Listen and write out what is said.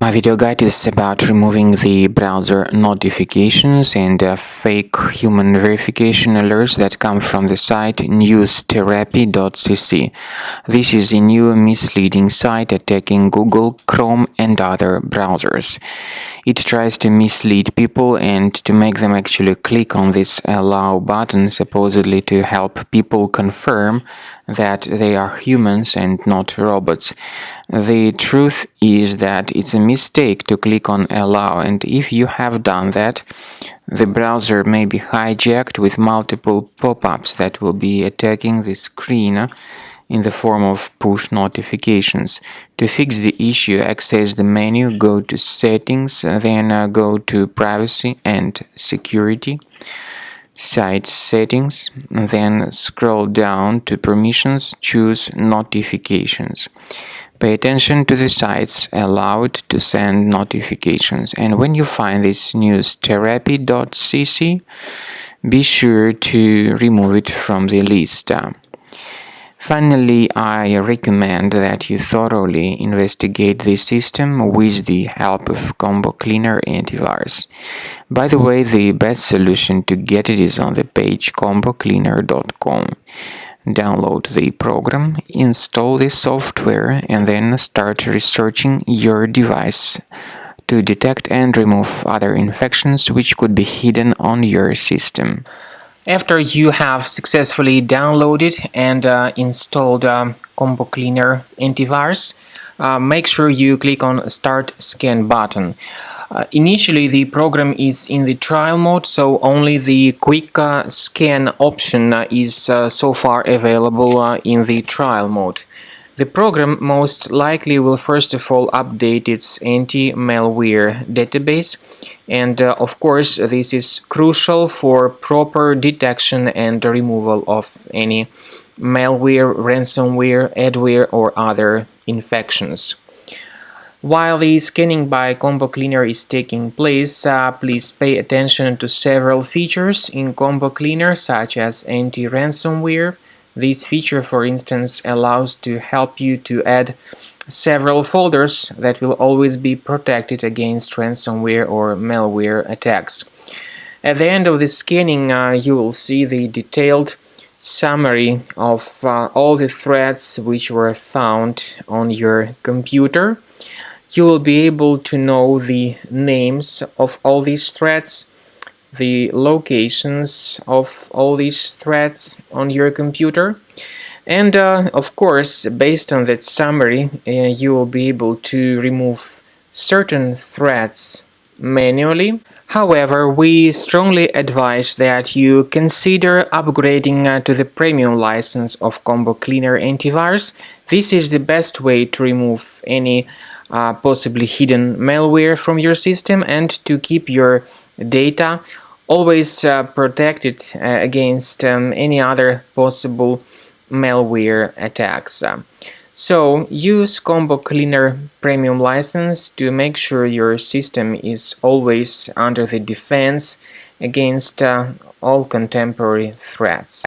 My video guide is about removing the browser notifications and fake human verification alerts that come from the site News-tarepi.cc. This is a new misleading site attacking Google, Chrome and other browsers. It tries to mislead people and to make them actually click on this allow button, supposedly to help people confirm that they are humans and not robots. The truth is that it's a mistake to click on allow, and if you have done that, the browser may be hijacked with multiple pop-ups that will be attacking the screen in the form of push notifications. To fix the issue, access the menu, go to Settings, then go to Privacy and Security, Site Settings, then scroll down to Permissions, choose Notifications. Pay attention to the sites allowed to send notifications, and when you find this News-tarepi.cc, be sure to remove it from the list. Finally, I recommend that you thoroughly investigate the system with the help of Combo Cleaner antivirus. By the way, the best solution to get it is on the page combocleaner.com. Download the program, install the software, and then start researching your device to detect and remove other infections which could be hidden on your system. After you have successfully downloaded and installed Combo Cleaner antivirus, make sure you click on Start Scan button. Initially, the program is in the trial mode, so only the quick scan option is so far available in the trial mode. The program most likely will first of all update its anti-malware database, and of course this is crucial for proper detection and removal of any malware, ransomware, adware or other infections. While the scanning by Combo Cleaner is taking place, please pay attention to several features in Combo Cleaner, such as anti-ransomware. This feature, for instance, allows to help you to add several folders that will always be protected against ransomware or malware attacks. At the end of the scanning, you will see the detailed summary of all the threads which were found on your computer. You will be able to know the names of all these threads, the locations of all these threads on your computer, and of course, based on that summary, you will be able to remove certain threads manually. However, we strongly advise that you consider upgrading to the premium license of Combo Cleaner antivirus. This is the best way to remove any possibly hidden malware from your system and to keep your data always protected against any other possible malware attacks. So use Combo Cleaner Premium license to make sure your system is always under the defense against all contemporary threats.